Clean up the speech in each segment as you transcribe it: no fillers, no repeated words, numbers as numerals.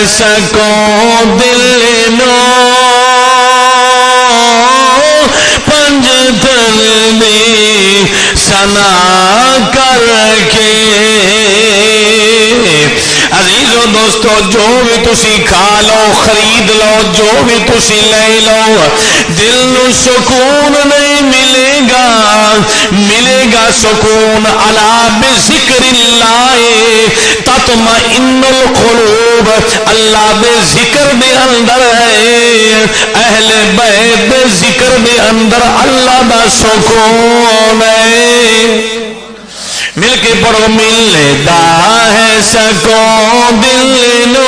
سکوں دل نو پنج تن دی سنا کر کے عزیزو دوستو جو بھی تسی کھا لو خرید لو جو بھی تسی لے لو دل نو سکون نہیں ملے گا سکون الا بذکر اللہ تطمئن القلوب اللہ دے ذکر دے اندر ہے اہل بیت دے ذکر دے اندر اللہ دا سکون ہے مل کے پڑھو ملدا ہے سکون دل نو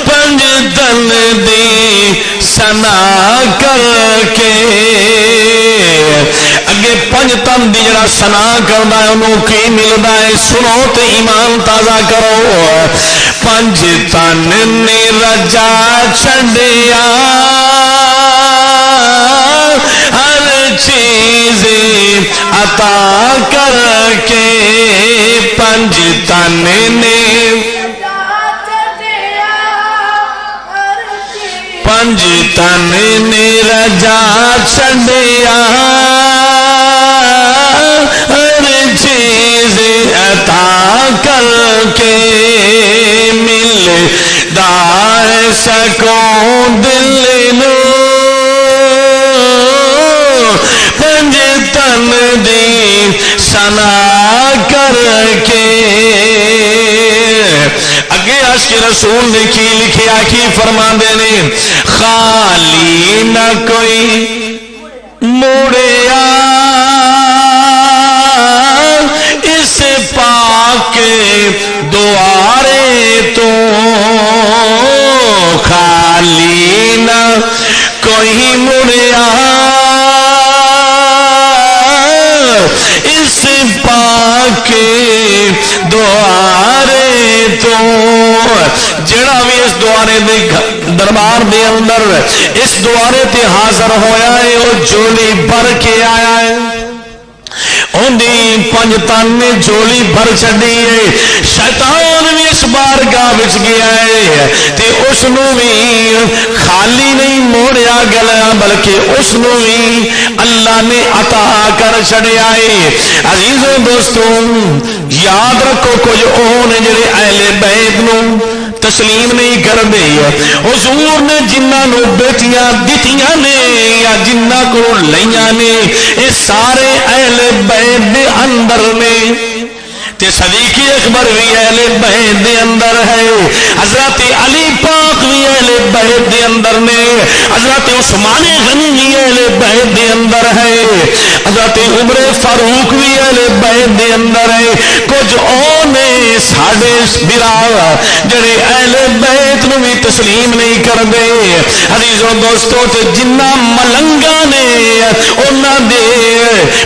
پنج تن دی سنا کر کے اگے پنج تن دی جڑا سنا کردا ہے انہوں کی ملدا ہے سنو تے ایمان تازہ کرو پنج تن نے رجا چھڈیا ہر چیز عطا کر کے پنج تن نے پنج تن نے رجا چھڈیا ہر چیز عطا کر کے ملدا ہے سکون دل نو پنج تن دی سنا کر کے اگے عاشق رسول نے کی لکھیا کی فرماندے نے خالی نہ کوئی موڑیا اس پاک دوارے تو خالی نہ کوئی موڑیا اس پاک دوارے تو جڑا بھی اس دوارے دے دربار دے اندر اس دوارے تے حاضر ہویا ہے وہ جولی بھر کے آیا ہے اندھی پنج تن نے جولی بھر چڑی ہے شیطان بھی اس بارگاہ وچ گیا ہے تے اس نو بھی خالی نہیں موڑیا گیا بلکہ اس نو بھی اللہ نے عطا کر چھڑیا ہے عزیزو دوستو یاد رکھو کچھ اونے جڑے اہل بیت نو تسلیم نہیں کر دے حضور نے جنہاں نو بیٹیاں دتیاں نے یا جنہاں کو لیاں نے یہ سارے اہل بیت دے اندر نے تے صدیق اکبر بھی اہل بیت دے اندر ہے حضرت علی پاک بھی اہل بیت دے اندر نے حضرت عثمان غنی بھی اہل بیت دے اندر ہے حضرت عمر فاروق بھی اہل بیت دے اندر ہے کچھ اونے ساڑھے برا جڑے اہل بیت نو بھی تسلیم نہیں کر دے عزیزو دوستو تے جنہ ملنگا نے انہاں دے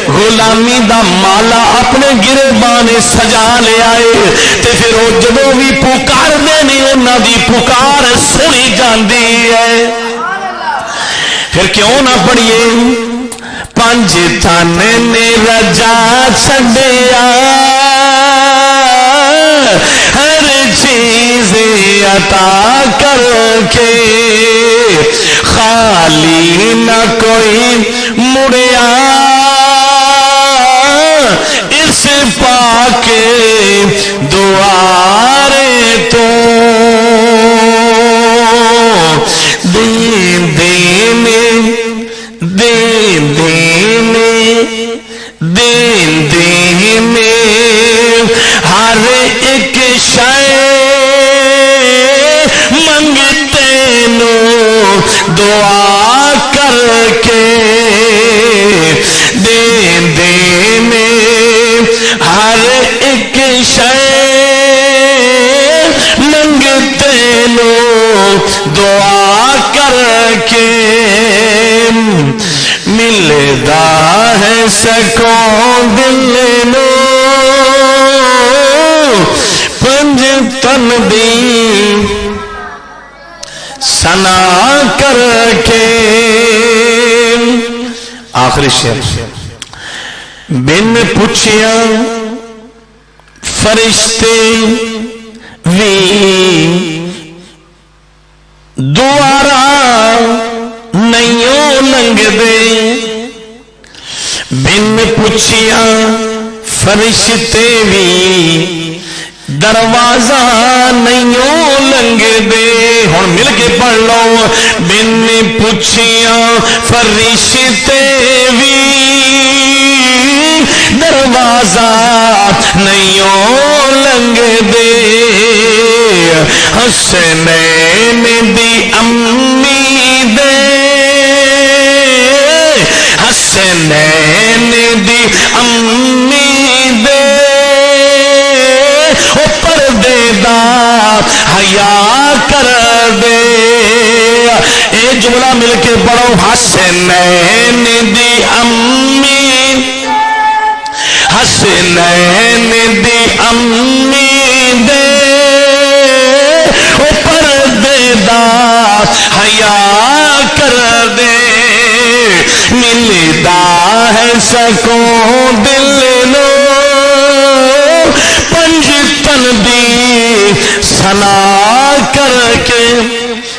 غلامی دا مالا اپنے گربان سجا لے آئے تے پھر وہ جدوں بھی پکار دے نہیں انہاں دی پکار سنی جاندی ہے پھر کیوں نہ پڑھیے پنج تن نے رجا چھڈیا ہر چیز عطا کر کے خالی نہ کوئی مڑیا اس پاک دوارے تو دین دین دین دین دین ہر ایک شے منگتے نو دعا کر کے دین دین ہر ایک شے منگتے نو دعا کر کے ملدا ہے سکون دل نو پنج تن دی سنا کر کے آخری شعر بن پوچھیا فرشتے بھی تے بھی دروازہ نہیں لنگ دے. ہن مل کے پڑھ لو. بن پوچھیاں فرشتے بھی دروازہ نہیں لنگ دے. حسنین دی امی دے حسنین دی امی دے او پردے دا حیا کر دے. اے جملہ مل کے پڑھو. حسنین دی امی حسنین دی امی دے او پردے دا حیا کر دے. ملدا ہے سکون دل نو پنج تن دی سنا کر کے.